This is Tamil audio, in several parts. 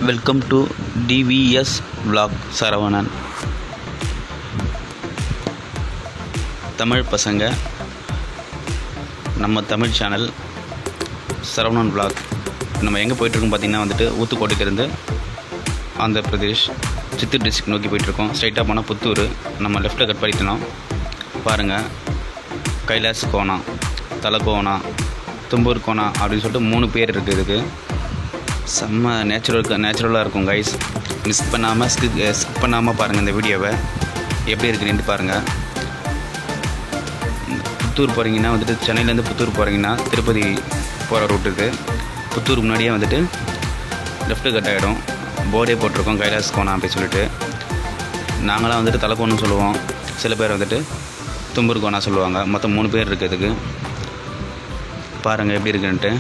Welcome to TVS vlog Saravanan. Tamil பசங்க, நம்ம தமிழ் சேனல் சரவணன் vlog. நம்ம எங்கே போயிட்டுருக்கோம் பார்த்தீங்கன்னா வந்துட்டு ஊத்துக்கோட்டையிலேருந்து ஆந்திர பிரதேஷ் சித்தூர் டிஸ்ட்ரிக்ட் நோக்கி போயிட்டுருக்கோம். ஸ்ட்ரைட்டாக போனால் புத்தூர். நம்ம லெஃப்ட்டில் கட் பண்ணிட்டோம். பாருங்கள், கைலாஸ் கோணா, தலக்கோணா, தும்பூர் கோணா அப்படின்னு சொல்லிட்டு 3 பேர் இருக்குது. இதுக்கு செம்ம நேச்சுரலாக இருக்கும் கைஸ். மிஸ் பண்ணாமல் ஸ்கிப் பண்ணாமல் பாருங்கள் இந்த வீடியோவை. எப்படி இருக்குன்னு பாருங்கள். புத்தூர் போகிறீங்கன்னா வந்துட்டு சென்னையிலேருந்து புத்தூர் போகிறீங்கன்னா திருப்பதி போகிற ரூட் இது. புத்தூர் முன்னாடியே வந்துட்டு லெஃப்ட்டு கட் ஆகிடும். போர்டே போட்டிருக்கோம் கைலாஸ் கோணா அப்படி சொல்லிட்டு. நாங்களாம் வந்துட்டு தலைக்கோணம்னு சொல்லுவோம். சில பேர் வந்துட்டு தும்பூர் கோணா சொல்லுவாங்க. மொத்தம் 3 பேர் இருக்குது இதுக்கு. பாருங்கள் எப்படி இருக்குன்ட்டு.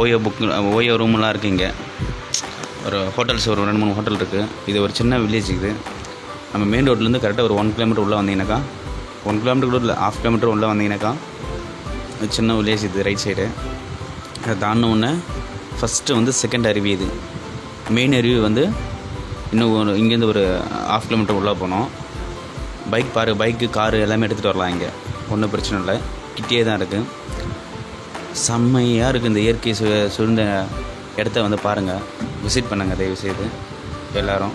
ஓயோ ரூம்லாம் இருக்குது. இங்கே ஒரு ஹோட்டல்ஸ் ஒரு 2-3 ஹோட்டல் இருக்குது. இது ஒரு சின்ன வில்லேஜ். இது நம்ம மெயின் ரோட்லேருந்து கரெக்டாக ஒரு 1 கிலோமீட்டர் உள்ளே வந்தீங்கன்னாக்கா, 1 கிலோமீட்டர் கூட இல்லை, 1/2 கிலோமீட்டர் உள்ளே வந்தீங்கன்னாக்கா சின்ன வில்லேஜ் இது. ரைட் சைடு அதை தாண்டினோடனே ஃபஸ்ட்டு வந்து செகண்ட் அருவி. இது மெயின் அருவி வந்து இன்னும் இங்கேருந்து ஒரு 1/2 கிலோமீட்டர் உள்ளே போனோம். பைக்கு காரு எல்லாமே எடுத்துகிட்டு வரலாம். இங்கே ஒன்றும் பிரச்சனை இல்லை, கிட்டே தான் இருக்குது. செம்மையாக இருக்குது. இந்த இயற்கை சூழ்ந்த இடத்த வந்து பாருங்கள், விசிட் பண்ணுங்கள் தயவுசெய்து எல்லோரும்.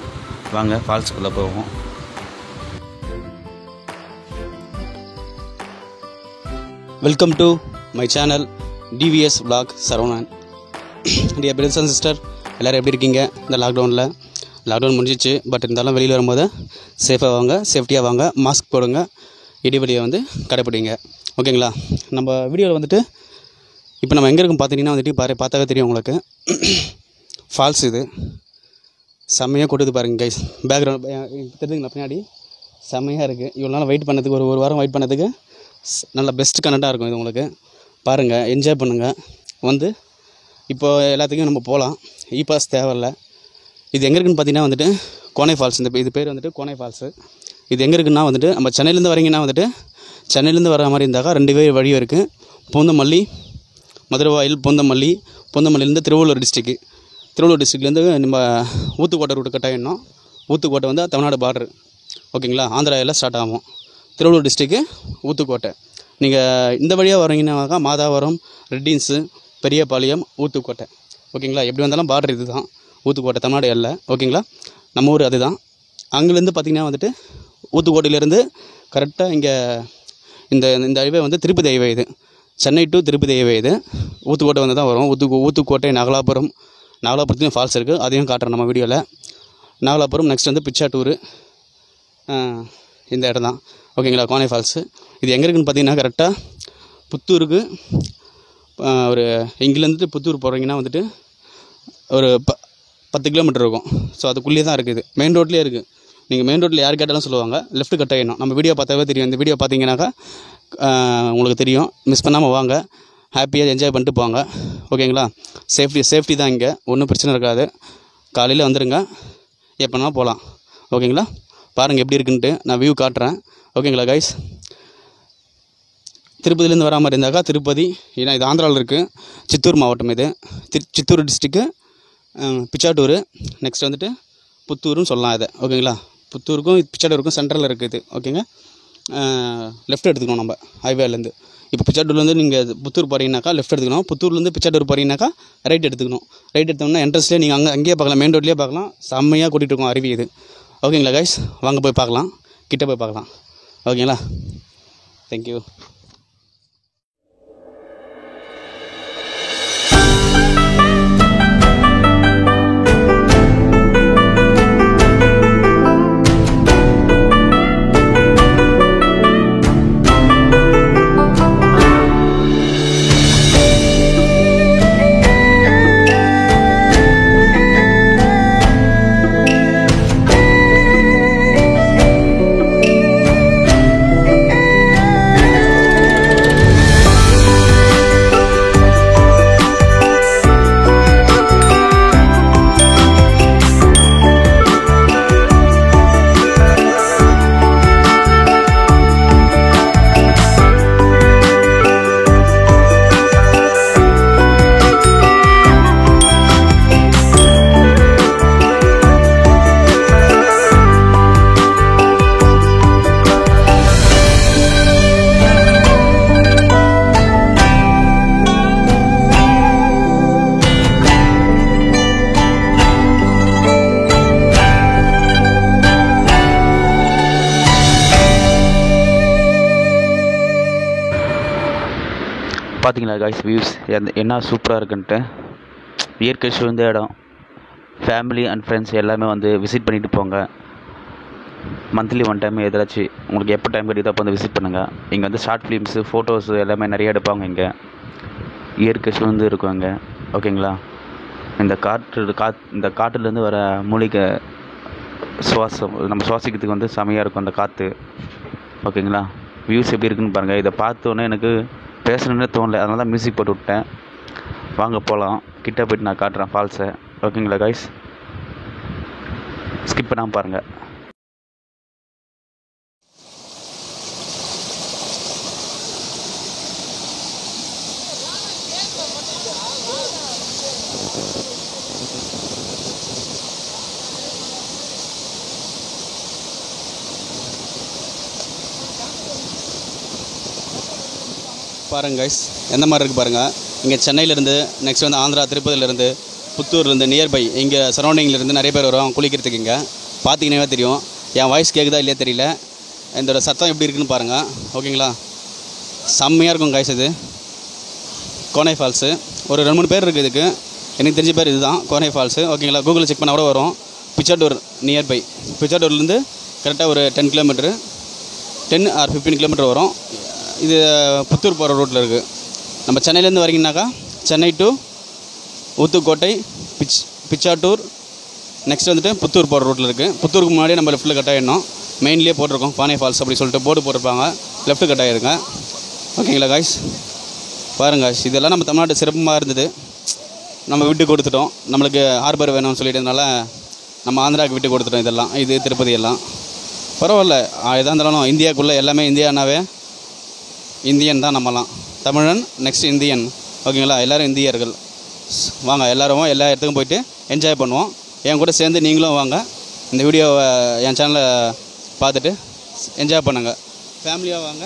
வாங்க ஃபால்ஸுக்குள்ளே போவோம். Welcome to my channel TVS vlog Saravanan. Dear brothers and sister, எல்லோரும் எப்படி இருக்கீங்க? இந்த லாக்டவுன் முடிஞ்சிச்சு. பட் இருந்தாலும் வெளியில் வரும்போது சேஃபாக வாங்க, சேஃப்டியாக வாங்க, மாஸ்க் போடுங்க, இடைவெளியை வந்து கடைப்பிடிங்க. ஓகேங்களா? நம்ம வீடியோவில் வந்துட்டு இப்போ நம்ம எங்கே இருக்கும் பார்த்தீங்கன்னா வந்துட்டு பார்த்தாவே தெரியும் உங்களுக்கு. ஃபால்ஸ் இது செம்மையாக கொட்டுது பாருங்கள் கைஸ். பேக்ரவுண்ட் தெரிஞ்சுங்களா? பின்னாடி செம்மையாக இருக்குது. இவ்வளோ நாள் வெயிட் பண்ணதுக்கு, ஒரு வாரம் வெயிட் பண்ணதுக்கு நல்ல பெஸ்ட் கனெக்டாக இருக்கும் இது உங்களுக்கு. பாருங்கள், என்ஜாய் பண்ணுங்கள். வந்து இப்போது எல்லாத்துக்கும் நம்ம போகலாம். பாஸ் தேவையில்லை. இது எங்கே இருக்குதுன்னு பார்த்தீங்கன்னா வந்துட்டு கோனை ஃபால்ஸ். இது பேர் வந்துட்டு கோனை ஃபால்ஸு. இது எங்கே இருக்குன்னா வந்துட்டு நம்ம சென்னையிலேருந்து வரீங்கன்னா வந்துட்டு சென்னையிலேருந்து வர மாதிரி இருந்தாக்கா 2 வழியும் இருக்குது. பூந்தமல்லி, மதுரவாயில், பூந்தமல்லிலேருந்து திருவள்ளூர் டிஸ்ட்ரிக்ட்லேருந்து நம்ம ஊத்துக்கோட்டை ரூட்டு கட் ஆகிடணும். ஊத்துக்கோட்டை வந்து தமிழ்நாடு பார்டர். ஓகேங்களா? ஆந்திராவில் ஸ்டார்ட் ஆகும். திருவள்ளூர் டிஸ்ட்ரிக்கு ஊத்துக்கோட்டை. நீங்கள் இந்த வழியாக வரீங்கன்னாக்கா மாதாவரம், ரெட்டின்ஸு, பெரியபாளையம், ஊத்துக்கோட்டை. ஓகேங்களா? எப்படி வந்தாலும் பார்டர் இது தான், ஊத்துக்கோட்டை தமிழ்நாடு எல்லை. ஓகேங்களா? நம்ம ஊர் அதுதான். அங்கேருந்து பார்த்திங்கன்னா வந்துட்டு ஊத்துக்கோட்டையிலேருந்து கரெக்டாக இங்கே இந்த ஹைவே வந்து திருப்பதி ஹைவே. இது சென்னை டு திருப்பதி ஹைவே. இது ஊத்துக்கோட்டை வந்து தான் வரும். ஊத்துக்கோட்டை, நாகலாபுரத்துலையும் ஃபால்ஸ் இருக்குது, அதையும் காட்டுறேன் நம்ம வீடியோவில். நாகலாபுரம் நெக்ஸ்ட் வந்து பிச்சாட்டூர், இந்த இடம் தான். ஓகேங்களா? கோனை ஃபால்ஸு. இது எங்கே இருக்குதுன்னு பார்த்தீங்கன்னா கரெக்டாக புத்தூருக்கு ஒரு இங்கேருந்து புத்தூர் போகிறீங்கன்னா வந்துட்டு ஒரு 10 கிலோமீட்டர் இருக்கும். ஸோ அதுக்குள்ளேயே தான் இருக்குது. மெயின் ரோட்லேயே இருக்குது. நீங்கள் மெயின் ரோட்டில் யார் கேட்டாலும் சொல்லுவாங்க லெஃப்ட் கட் ஆகிடணும். நம்ம வீடியோ பார்த்தாவே தெரியும். இந்த வீடியோ பார்த்தீங்கன்னாக்கா உங்களுக்கு தெரியும். மிஸ் பண்ணாமல் வாங்க, ஹாப்பியாக என்ஜாய் பண்ணிட்டு போங்க. ஓகேங்களா? சேஃப்டி தான் இங்கே, ஒன்றும் பிரச்சனை இருக்காது. காலையில் வந்துடுங்க, எப்போனா போகலாம். ஓகேங்களா? பாருங்கள் எப்படி இருக்குன்ட்டு நான் வியூ காட்டுறேன். ஓகேங்களா கைஸ்? திருப்பதியிலேருந்து வரா மாதிரி இருந்தாக்கா திருப்பதி, ஏன்னா இது ஆந்திராவில் இருக்குது, சித்தூர் மாவட்டம். இது சித்தூர் டிஸ்ட்ரிக்கு, பிச்சாட்டூர், நெக்ஸ்ட் வந்துட்டு புத்தூருன்னு சொல்லலாம் இதை. ஓகேங்களா? புத்தூருக்கும் பிச்சாட்டூருக்கும் சென்ட்ரலில் இருக்குது. ஓகேங்க? லெஃப்ட் எடுத்துக்கணும் நம்ம ஹைவேலேருந்து. இப்போ பிச்சாட்டூர்லேருந்து நீங்கள் புத்தூர் போகிறீங்கனாக்கா லெஃப்ட் எடுத்துக்கணும். புத்தூர்லேருந்து பிச்சாட்டூர் போகிறீங்கனாக்கா ரைட் எடுத்துக்கணும். ரைட் எடுத்தோம்னா என்ட்ரன்ஸ்லேயே நீங்கள் அங்கேயே பார்க்கலாம், மெயின் ரோட்லேயே பார்க்கலாம். செம்மையாக கூட்டிகிட்டு இருக்கோம் அருவி இது. ஓகேங்களா கைஸ்? வாங்க போய் பார்க்கலாம், கிட்டே போய் பார்க்கலாம். ஓகேங்களா? தேங்க்யூ. பார்த்தீங்களா காய்ஸ் வியூஸ் என்ன சூப்பராக இருக்குன்ட்டு. இயற்கை சூழ்ந்த இடம். ஃபேமிலி அண்ட் ஃப்ரெண்ட்ஸ் எல்லாமே வந்து விசிட் பண்ணிவிட்டு போங்க. மந்த்லி ஒன் டைம் எதாச்சும் உங்களுக்கு எப்போ டைம் கிடைக்குதோ அப்போ வந்து விசிட் பண்ணுங்கள். இங்கே வந்து ஷார்ட் ஃபிலிம்ஸு ஃபோட்டோஸு எல்லாமே நிறைய எடுப்பாங்க. இங்கே இயற்கை சூழ்ந்து இருக்கும் இங்கே. ஓகேங்களா? இந்த காற்றுலேருந்து வர மூலிகை சுவாசம் நம்ம சுவாசிக்கிறதுக்கு வந்து செமையாக இருக்கும் அந்த காற்று. ஓகேங்களா? வியூஸ் எப்படி இருக்குன்னு பாருங்கள். இதை பார்த்தோன்னே எனக்கு பேசணுன்னே தோணலை, அதனால தான் மியூசிக் போட்டு விட்டேன். வாங்க போகலாம். கிட்டே போய்ட்டு நான் காட்டுறேன் ஃபால்ஸை. ஓகேங்களா கைஸ்? ஸ்கிப் பண்ணாமல் பாருங்கள். பாருங்கள் கைஸ் எந்த மாதிரி இருக்குது பாருங்கள். இங்கே சென்னையிலேருந்து, நெக்ஸ்ட் வந்து ஆந்திரா திருப்பதியிலேருந்து, புத்தூர்லேருந்து, நியர்பை இங்கே சரௌண்டிங்லேருந்து நிறைய பேர் வருவாங்க குளிக்கிறதுக்கு. இங்கே பார்த்தீங்கன்னாவே தெரியும். என் வாய்ஸ் கேட்குதா இல்லையா தெரியல. இதோட சத்தம் எப்படி இருக்குன்னு பாருங்கள். ஓகேங்களா? செம்மையாக இருக்கும் கைஸ். இது கோனை ஃபால்ஸு. ஒரு 2-3 பேர் இருக்குது இதுக்கு. எனக்கு தெரிஞ்ச பேர் இதுதான் கோனை ஃபால்ஸு. ஓகேங்களா? கூகுளில் செக் பண்ணால் கூட வரும். பிச்சாட்டூர் நியர்பை. பிச்சாட்டூர்லேருந்து கரெக்டாக ஒரு 10 கிலோமீட்ரு, 10 or 15 கிலோமீட்டர் வரும். இது புத்தூர் போகிற ரூட்டில் இருக்குது. நம்ம சென்னையிலேருந்து வரீங்கன்னாக்கா சென்னை டு ஊத்துக்கோட்டை, பிச்சாட்டூர், நெக்ஸ்ட் வந்துட்டு புத்தூர் போகிற ரூட்டில் இருக்குது. புத்தூருக்கு முன்னாடியே நம்ம லெஃப்ட்டில் கட் ஆகிடணும். மெயின்லேயே போட்டிருக்கோம் கோனை ஃபால்ஸ் அப்படி சொல்லிட்டு போர்டு போட்டிருப்பாங்க. லெஃப்ட்டு கட் ஆகிருங்க. ஓகேங்களா காய்ஸ்? பாருங்கள் காய்ஸ், இதெல்லாம் நம்ம தமிழ்நாட்டு சிறப்பாக இருந்தது. நம்ம விட்டு கொடுத்துட்டோம். நம்மளுக்கு ஹார்பர் வேணும்னு சொல்லிட்டதுனால நம்ம ஆந்திராவுக்கு விட்டு கொடுத்துட்டோம். இதெல்லாம் இது திருப்பதி எல்லாம் பரவாயில்ல. எதாக இருந்தாலும் இந்தியாவுக்குள்ளே எல்லாமே இந்தியானாவே இந்தியன் தான். நம்மலாம் தமிழன், நெக்ஸ்ட் இந்தியன். ஓகேங்களா? எல்லோரும் இந்தியர்கள். வாங்க எல்லோரும் எல்லா இடத்துக்கும் போயிட்டு என்ஜாய் பண்ணுவோம். என் கூட சேர்ந்து நீங்களும் வாங்க. இந்த வீடியோவை என் சேனலில் பார்த்துட்டு என்ஜாய் பண்ணுங்கள். ஃபேமிலியாக வாங்க.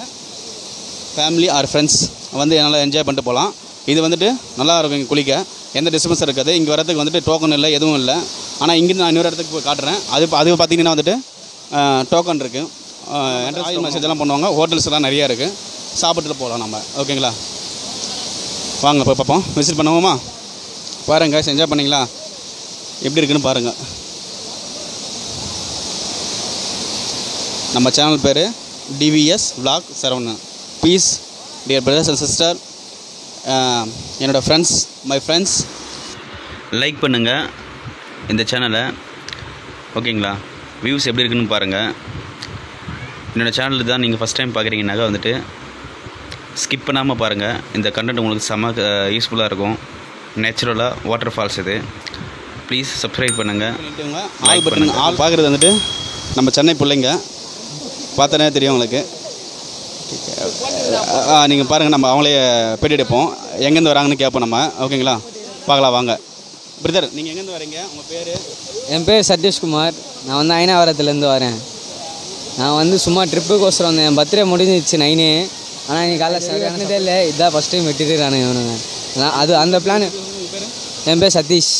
ஃபேமிலி ஆர் ஃப்ரெண்ட்ஸ் வந்து என்னால் என்ஜாய் பண்ணிட்டு போகலாம். இது வந்துட்டு நல்லாயிருக்கும். இங்கே குளிக்க எந்த டிஸ்டர்பன்ஸும் இருக்காது. இங்கே வரதுக்கு வந்துட்டு டோக்கன் இல்லை, எதுவும் இல்லை. ஆனால் இங்கேருந்து நான் இன்னொரு இடத்துக்கு போய் காட்டுறேன். அது பார்த்திங்கன்னா வந்துட்டு டோக்கன் இருக்குது. என்ட்ரன்ஸ் மெசேஜெல்லாம் பண்ணுவாங்க. ஹோட்டல்ஸ்லாம் நிறையா இருக்குது. சாப்பிட்டுட்டு போகலாம் நம்ம. ஓகேங்களா? வாங்க போய் பார்ப்போம். விசிட் பண்ணுவோமா? பாருங்க guys, என்ஜாய் பண்ணிங்களா? எப்படி இருக்குன்னு பாருங்கள். நம்ம சேனல் பேர் TVS vlog Saravanan. Please dear brothers and sister, என்னோடய ஃப்ரெண்ட்ஸ், மை ஃப்ரெண்ட்ஸ், லைக் பண்ணுங்கள் இந்த சேனலை. ஓகேங்களா? வியூஸ் எப்படி இருக்குன்னு பாருங்கள். என்னோடய சேனல் தான் நீங்கள் ஃபஸ்ட் டைம் பார்க்குறீங்கன்னாக்கா வந்துட்டு ஸ்கிப் பண்ணாமல் பாருங்கள். இந்த கண்டென்ட் உங்களுக்கு செம்ம யூஸ்ஃபுல்லாக இருக்கும். நேச்சுரலாக வாட்டர் ஃபால்ஸ் இது. ப்ளீஸ் சப்ஸ்கிரைப் பண்ணுங்கள். ஆல் பட்டன் ஆல் பார்க்குறது வந்துட்டு நம்ம சென்னை பிள்ளைங்க. பார்த்தோன்னே தெரியும் உங்களுக்கு. நீங்கள் பாருங்கள், நம்ம அவங்களே பேட்டி எடுப்போம். எங்கேருந்து வராங்கன்னு கேட்போம் நம்ம. ஓகேங்களா? பார்க்கலாம் வாங்க. பிரதர், நீங்கள் எங்கேருந்து வரீங்க? உங்கள் பேர்? என் பேர் சதீஷ்குமார். நான் வந்து ஐனாவரத்துலேருந்து வரேன். நான் வந்து சும்மா ட்ரிப்புக்கோசரம் வந்தேன். என் பர்த்டே முடிஞ்சிச்சு 9. ஆனால் நீ காலைல சரியானதே இல்லை. இதுதான் ஃபஸ்ட் டைம் வெட்டிட்டுறானு இவனுங்க. அது அந்த பிளான். என் பேர் சதீஷ்.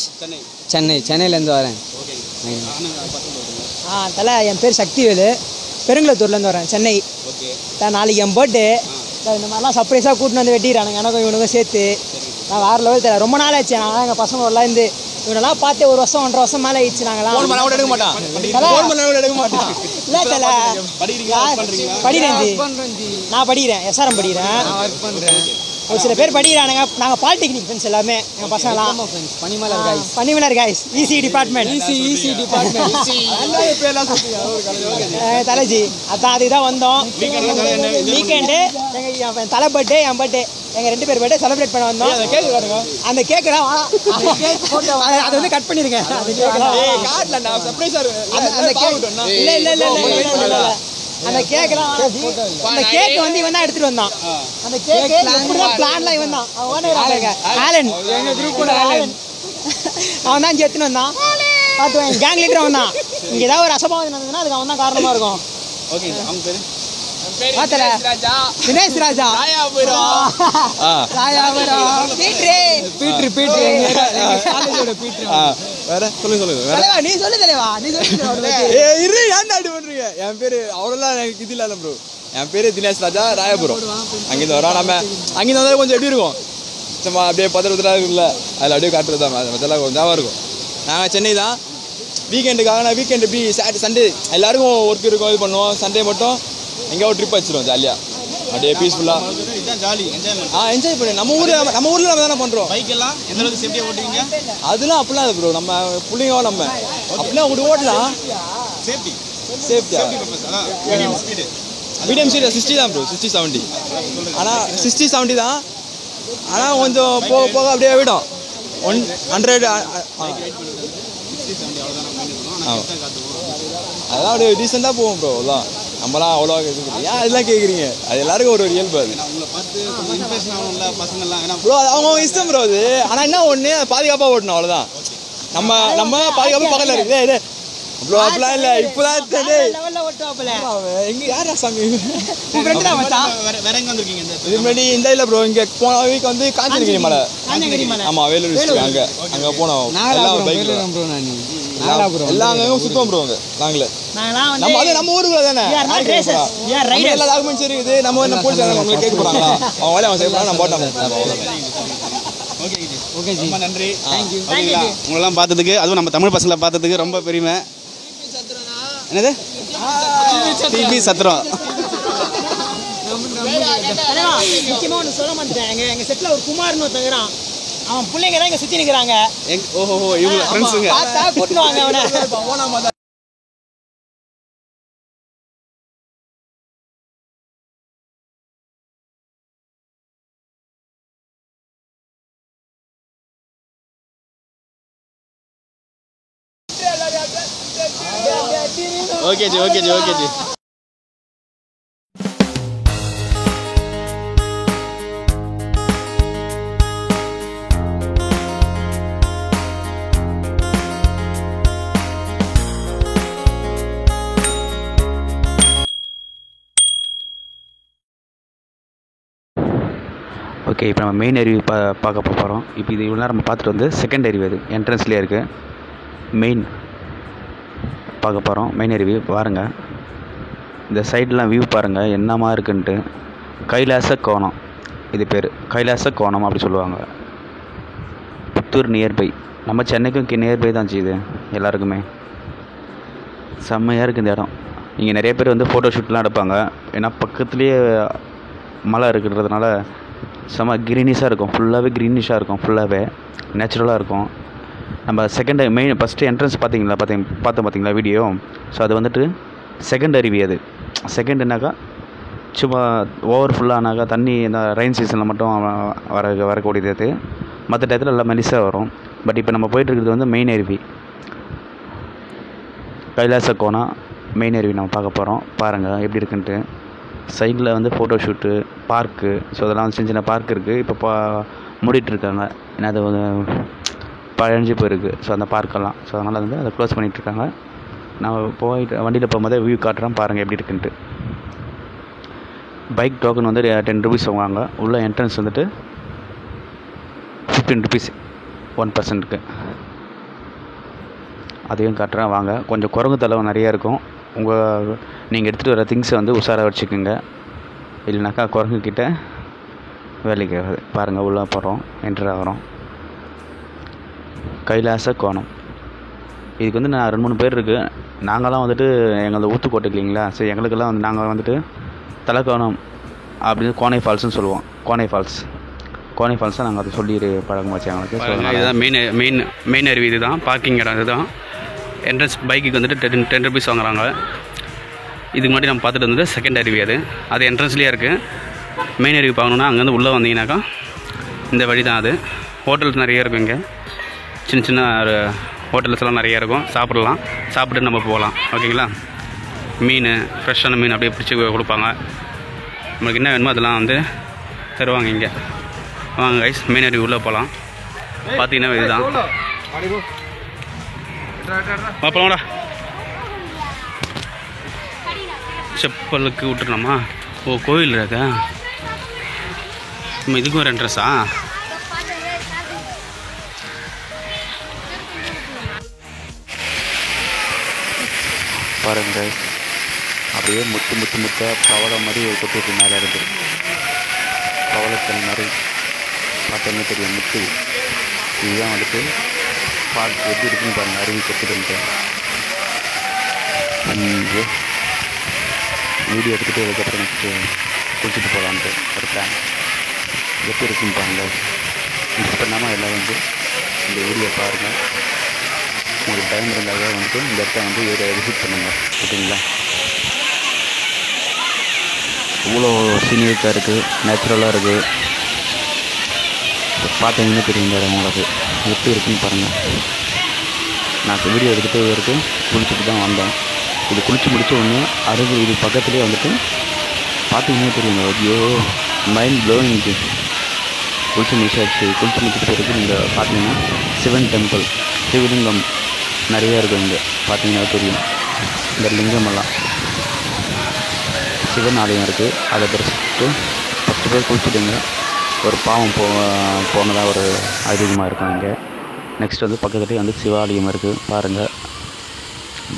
சென்னையிலேருந்து வரேன். தலை, என் பேர் சக்திவேலு. பெருங்குளத்தூர்லேருந்து வரேன், சென்னை. நாளைக்கு என் பர்த்டே. இந்த மாதிரிலாம் சர்ப்ரைஸாக கூட்டின்னு வந்து வெட்டிடுறானுங்க எனக்கும் இவனுக்கும் சேர்த்து. நான் வேறு லெவல் தெரியல. ரொம்ப நாள் ஆச்சு. நான் எங்கள் பசங்க எல்லாம் இருந்து இவனெல்லாம் பார்த்து 1 வருஷம் 1.5 வருஷம் மேலே ஆயிடுச்சு. நாங்களாம் இல்லை தலை, படிக்கிறேன். நான் படிக்கிறேன், SRM படிக்கிறேன். ஒரு சில பேர் படிக்கிறானுங்க. நாங்கள் பாலிடெக்னிக் ஃப்ரெண்ட்ஸ் எல்லாமே. எங்கள் பசங்களாம் பனிமலர் காய்ஸ், இசி டிபார்ட்மெண்ட். தலைஜி அதான் அதுக்கு தான் வந்தோம். வீக்கெண்டு எங்கள் தலை பர்த்டே, என் பர்த்டே, எங்கள் 2 பேர் பர்த்டே செலிப்ரேட் பண்ண வந்தோம். அந்த கேக்கு தான் அதை வந்து கட் பண்ணிருங்க. இல்லை அந்த கேக்கெல்லாம் அந்த கேக்கு வந்து இவன் தான் எடுத்துட்டு வந்தான். அந்த கேக்கு எப்படிதான் பிளான்லாம் இவன் தான். ஆலன், எங்க குரூப் ஆலன், அவன் தான் எடுத்துன்னு வந்தான். பார்த்து என் கேங் லீடர் அவன் தான். இங்கே ஏதாவது ஒரு அசம்பாவிதம் நடந்ததுன்னா அதுக்கு அவன் தான் காரணமாக இருக்கும். தினேஷ் ராஜா, நீ சொல்லு தலைவா, நீ சொல்லு. என் பேரு அவ்வளோலாம் எனக்கு இது இல்லாத ப்ரோ. என் பேர் தினேஷ் ராஜா, ராயபுரம். அங்கேருந்து வரோம். நம்ம அங்கேருந்து வந்தால் கொஞ்சம் எப்படி இருக்கும், சும்மா அப்படியே பத்திரத்தில் இருக்குல்ல, அதில் அப்படியே காட்டுறது தான் அதெல்லாம் கொஞ்சம் இதாக இருக்கும். நாங்கள் சென்னை தான். வீக்கெண்டுக்காக நான் வீக்கெண்டு எப்படி சண்டே எல்லாருக்கும் ஒர்க் இருக்கும், இது பண்ணுவோம். சண்டே மட்டும் எங்கேயா ஒரு ட்ரிப் வச்சிருவோம் ஜாலியாக, அப்படியே பீஸ்ஃபுல்லாக. என்ஜாய் பண்ணி நம்ம ஊரில் நம்ம தானே பண்ணுறோம். பைக்கெல்லாம் எந்த அளவுக்கு சேஃப்டியாக ஓட்டுவீங்க? அதெல்லாம் அப்படிலாம் அது ப்ரோ, நம்ம பிள்ளைங்க நம்ம அப்படின்னா அப்படி ஓட்டலாம். சேஃப்டியா மீடியம் ஸ்பீடு 60 தான் ப்ரோ, 60-70. ஆனால் 60-70 தான். ஆனால் கொஞ்சம் போக போக அப்படியே விடும் 100. அதெல்லாம் அப்படியே டீசெண்டாக போவோம் ப்ரோ. அதான் நம்மளாம் அவ்வளோ ஏன் அதெல்லாம் கேட்குறீங்க, அது எல்லாருக்கும் ஒரு இயல்பு. அது ப்ரோ அது அவங்க இஷ்டம் ப்ரோ அது. ஆனால் என்ன ஒன்று, பாதுகாப்பாக ஓட்டணும், அவ்வளோதான். நம்ம பாதுகாப்பாக பக்கத்தில் இருக்குது ப்ரோ. அப்படிலாம் இல்லை, இப்போதான் எங்கே யாரா சாமி இது முன்னாடி இந்த இல்லை ப்ரோ. இங்கே போன வீக் வந்து காஞ்சனகிரி மலை. ஆமாம், வேலூர் டிஸ்ட்ரிக்ட். அங்கே போனோம். எல்லாம் பைக்கில் எல்லாம் அங்கேயும் சுத்தம் ப்ரோ. அங்கே நாங்களே நம்ம அது நம்ம ஊருக்குள்ள தானே எல்லா டாக்குமெண்ட்ஸ் இருக்குது. நம்ம என்ன போலீஸ் அவங்களை கேட்க போகிறாங்களா, அவங்க வேலையை அவங்க செய்ய போகிறாங்க, நம்ம போட்டோம். ஓகே ஜி, நன்றி. உங்களெல்லாம் பார்த்ததுக்கு, அதுவும் நம்ம தமிழ் பசங்களை பார்த்ததுக்கு ரொம்ப பெருமை. என்னது டிபி சத்திரம். முக்கியமாக ஒன்று சொல்ல மாட்டேன். எங்கள் செட்டில் ஒரு குமார்னு ஒருத்தங்கிறான், அவன் பிள்ளைங்க தான் இங்கே சுற்றி நிற்கிறாங்க. ஓஹோ, இவங்க ஃப்ரெண்ட்ஸுங்க. பார்த்தா கூட்டின்னு வாங்க அவனை. Okay G, okay G, okay G. Okay, இப்போ நம்ம மெயின் அருவி பார்க்க போகிறோம். இப்போ இது இவ்வளோ நேரம் நம்ம பார்த்துட்டு வந்து செகண்ட் அருவி, அது என்ட்ரன்ஸ்லேயே இருக்குது. மெயின் பார்க்க போகிறோம். மெயின் அருவி பாருங்கள். இந்த சைட்லாம் வியூ பாருங்கள் என்னமா இருக்குன்ட்டு. கைலாச கோணம் இது பேர். கைலாச கோணம் அப்படி சொல்லுவாங்க. புத்தூர் நியர்பை, நம்ம சென்னைக்கும் நியர்பை தான் இது எல்லாருக்குமே. செம்மையாக இருக்குது இந்த இடம். இங்கே நிறைய பேர் வந்து ஃபோட்டோ ஷூட்லாம் எடுப்பாங்க. ஏன்னா பக்கத்துலேயே மலை இருக்கிறதுனால செம்ம க்ரீனிஷாக இருக்கும். ஃபுல்லாகவே க்ரீனிஷாக இருக்கும். ஃபுல்லாகவே நேச்சுரலாக இருக்கும். நம்ம செகண்ட் மெயின் ஃபஸ்ட்டு என்ட்ரன்ஸ் பார்த்தீங்களா வீடியோ. ஸோ அது வந்துட்டு செகண்ட் அருவி. அது செகண்டுனாக்கா சும்மா ஓவர் ஃபுல்லானாக்கா தண்ணி இந்த ரெயின் சீசனில் மட்டும் வரக்கூடியது. அது மற்ற டயத்தில் எல்லாம் மெலிசாக வரும். பட் இப்போ நம்ம போயிட்டுருக்கிறது வந்து மெயின் அருவி. கைலாச கோணம் மெயின் அருவி நம்ம பார்க்க போகிறோம். பாருங்கள் எப்படி இருக்குன்ட்டு. சைடில் வந்து ஃபோட்டோ ஷூட்டு, பார்க்கு, ஸோ அதெல்லாம் வந்து சின்ன சின்ன பார்க் இருக்குது. இப்போ மூடிட்டுருக்காங்க. ஏன்னா அது பழஞ்சு போயிருக்கு. ஸோ அந்த பார்க்கெல்லாம், ஸோ அதனால் வந்து அதை க்ளோஸ் பண்ணிகிட்ருக்காங்க. நான் போயிட்டு வண்டியில் போகும்போதே வியூ காட்டுறேன், பாருங்கள் எப்படி இருக்குன்ட்டு. பைக் டோக்கன் வந்து 10 rupees வாங்குவாங்க. உள்ள என்ட்ரன்ஸ் வந்துட்டு 15 rupees 1%க்கு. அதையும் காட்டுறேன் வாங்க. கொஞ்சம் குரங்கு தளவு நிறையா இருக்கும். நீங்கள் எடுத்துகிட்டு வர திங்ஸை வந்து உஷாராக வச்சுக்கோங்க, இல்லைனாக்கா குரங்குக்கிட்ட வேலைக்கு ஆகாது. பாருங்கள் உள்ளே போகிறோம், என்ட்ரு ஆகிறோம். கைலாச கோணம். இதுக்கு வந்து நான் 2-3 பேர் இருக்குது. நாங்களாம் வந்துட்டு எங்களது ஊத்துக்கோட்டை இல்லைங்களா, சரி எங்களுக்கெல்லாம் வந்து நாங்கள் வந்துட்டு தலைக்கோணம் அப்படின்னு கோனை ஃபால்ஸ்னு சொல்லுவோம். கோனை ஃபால்ஸ் தான் நாங்கள் அதை சொல்லி பழக்கம் வச்சு எங்களுக்கு. ஸோ இதுதான் மெயின் அருவி. இது தான் பார்க்கிங் இடம். இதுதான் என்ட்ரன்ஸ். பைக்குக்கு வந்துட்டு 10 rupees வாங்குறாங்க. இதுக்கு முன்னாடி நம்ம பார்த்துட்டு வந்து செகண்ட் அருவி. அது என்ட்ரன்ஸ்லேயே இருக்குது. மெயின் அருவி பார்க்கணுன்னா அங்கேருந்து உள்ளே வந்தீங்கன்னாக்கா இந்த வழி தான். அது ஹோட்டல்ஸ் நிறைய இருக்கும். இங்கே சின்ன சின்ன ஹோட்டல்ஸ்லாம் நிறையா இருக்கும். சாப்பிட்டு நம்ம போகலாம். ஓகேங்களா. மீன், ஃப்ரெஷ்ஷான மீன் அப்படியே பிடிச்சி கொடுப்பாங்க. நம்மளுக்கு என்ன வேணுமோ அதெல்லாம் வந்து தருவாங்க இங்கே. வாங்க கைஸ், மெயின் அருவி உள்ளே போகலாம். பார்த்தீங்கன்னா இதுதான். போகலாம்டா. செப்பலுக்கு விட்டுருலாமா? ஓ, கோயில் இருக்கா? நம்ம இதுக்கும் ஒரு என்ட்ரன்ஸா? பாருங்க அப்படியே முத்தாக பவளை மாதிரி ஒரு கொட்டு மேலே இருக்குது. பவளத்தல் மாதிரி பார்த்தோன்னே தெரியும் முத்து. இதுதான் வந்துட்டு பார்க் எப்படி இருக்குன்னு பாருங்கள். அருவி கொட்டுதுன்ட்டு வீடியோ எடுத்துகிட்டு அதுக்கப்புறம் நெக்ஸ்ட்டு குளிச்சுட்டு போகலான்ட்டு ஒரு பிளான். எப்படி இருக்குன்னு பாருங்கள். மிஸ் பண்ணாமல் எல்லோரும் வந்து இந்த வீடியோ பாருங்கள். உங்களுக்கு டைம் இருந்தாலே வந்துட்டு இந்த இடத்த வந்து ஏரியா விசிட் பண்ணுங்கள். ஓகேங்களா? இவ்வளோ சீனியரிக்காக இருக்குது, நேச்சுரலாக இருக்குது. பார்த்தீங்கன்னா தெரியுங்க உங்களுக்கு எப்படி இருக்குன்னு பாருங்கள். நான் வீடியோ எடுத்துகிட்டு வரைக்கும் குளிச்சுட்டு தான் வந்தேன். இது குளிச்சு முடித்த உடனே அருகு இது பக்கத்துலேயே வந்துட்டு பார்த்தீங்கன்னா தெரியுங்க. ஐயோ மைண்ட் ப்ளோயிங். இது குளிச்சு முடிச்சாச்சு. குளிச்சு முடிச்சுட்டு பிறகு நீங்கள் பார்த்தீங்கன்னா சிவன் டெம்பிள், சிவலிங்கம் நிறையா இருக்கும் இங்கே. பார்த்தீங்கன்னா தெரியும் இந்த லிங்கமெல்லாம் சிவன் ஆலயம் இருக்குது. அதை தரிசிச்சுட்டு 10 பேர் குளிச்சுட்டுங்க. ஒரு பாவம் போனதாக ஒரு ஐதீகமாக இருக்கும் இங்கே. நெக்ஸ்ட் வந்து பக்கத்துலேயே வந்து சிவாலயம் இருக்குது பாருங்கள்.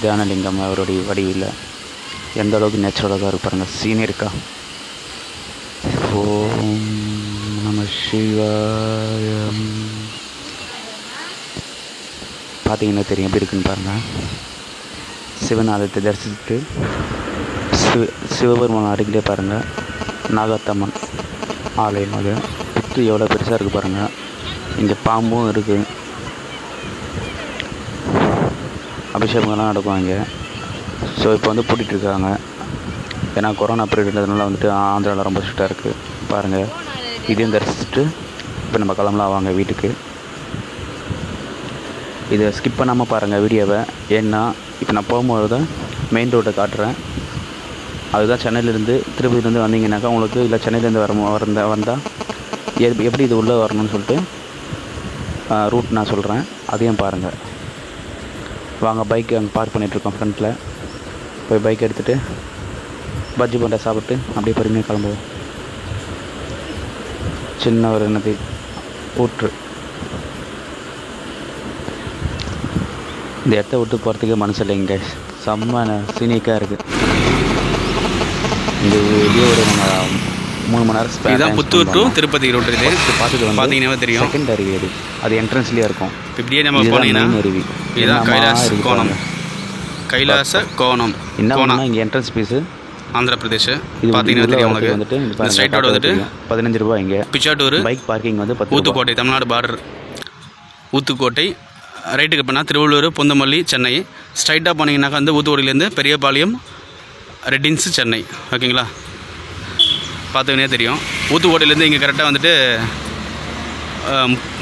தியானலிங்கம் அவருடைய வடிவில் எந்த அளவுக்கு நேச்சுரலாக இருக்கு பாருங்கள். சீனியரிக்கா. ஓம் நம சிவாயம். பார்த்தீங்கன்னா தெரியும் எப்படி இருக்குன்னு பாருங்கள். சிவன் ஆலயத்தை தரிசிச்சுட்டு சிவபெருமான் அருகிலே பாருங்கள் நாகத்தம்மன் ஆலயம். அது புத்து எவ்வளோ பெருசாக இருக்குது பாருங்கள். இங்கே பாம்பும் இருக்குது. அபிஷேகங்கள்லாம் நடக்கும் இங்கே. ஸோ இப்போ வந்து பூட்டிகிட்ருக்காங்க. ஏன்னா கொரோனா பீரியட்ன்றதுனால வந்துட்டு ஆந்திராவில் ரொம்ப ஸ்ட்ரிக்டாக இருக்குது பாருங்கள். இதையும் தரிசிச்சுட்டு இப்போ நம்ம கிளம்பலாம் வாங்க வீட்டுக்கு. இதை ஸ்கிப் பண்ணாமல் பாருங்கள் வீடியோவை. ஏன்னா இப்போ நான் போகும்போது மெயின் ரோட்டை காட்டுறேன். அதுதான் சென்னையிலேருந்து திருப்பதியிலேருந்து வந்தீங்கன்னாக்கா உங்களுக்கு, இல்லை சென்னையிலேருந்து வந்தால் எப்படி இது உள்ளே வரணும்னு சொல்லிட்டு ரூட் நான் சொல்கிறேன். அதையும் பாருங்கள் வாங்க. பைக் அங்கே பார்க் பண்ணிகிட்ருக்கோம் ஃப்ரண்ட்டில். போய் பைக் எடுத்துகிட்டு பஜ்ஜி போண்டா சாப்பிட்டு அப்படியே பொறுமையாக கிளம்புவோம். சின்ன ஒரு ஊற்று. இந்த இடத்த விட்டு போகிறதுக்கே மனசு இல்லைங்க. செம்ம சீனிக்காக இருக்குது. இந்த வெளியே ஒரு நம்ம 3 மணி நேரம். இதுதான் புத்தூர் டு திருப்பதி ரோட். இது பார்த்துட்டு வந்து பார்த்தீங்கன்னா தெரியும். செகண்ட் அருவி அது என்ட்ரன்ஸ்லேயே இருக்கும். இப்படியே நம்ம போனீங்கன்னா அருவி. இதுதான் கைலாச கோணம். என்ன பண்ணால் இங்கே என்ட்ரன்ஸ் ஃபீஸு ஆந்திர பிரதேஷ். பார்த்தீங்கன்னா தெரியும் உங்களுக்கு. வந்துட்டு ஸ்ட்ரைட் ரோடு வந்துட்டு 15 ரூபா. இங்கே பிச்சாட்டூர் பைக் பார்க்கிங் வந்து 10. ஊத்துக்கோட்டை தமிழ்நாடு பார்டர். ஊத்துக்கோட்டை ரைட்டுக்கு போனால் திருவள்ளூர், பொந்தமல்லி, சென்னை. ஸ்ட்ரைட்டாக போனீங்கன்னாக்கா வந்து ஊத்துக்கோட்டையிலேருந்து பெரியபாளையம், ரெட்டின்ஸு, சென்னை. ஓகேங்களா? பார்த்துக்கினே தெரியும். ஊத்துக்கோட்டையிலேருந்து இங்கே கரெக்டாக வந்துட்டு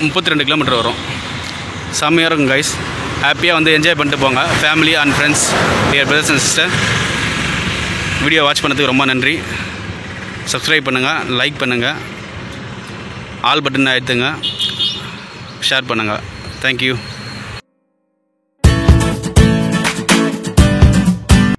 32 கிலோமீட்டர் வரும். செம்மையாக இருக்கும் கைஸ். ஹாப்பியாக வந்து என்ஜாய் பண்ணிட்டு போங்க. Family and friends, dear brothers and sister. Video watch பண்ணதுக்கு ரொம்ப நன்றி. சப்ஸ்கிரைப் பண்ணுங்கள், லைக் பண்ணுங்கள், ஆல் பட்டன் அழுத்துங்க, ஷேர் பண்ணுங்கள். தேங்க்யூ.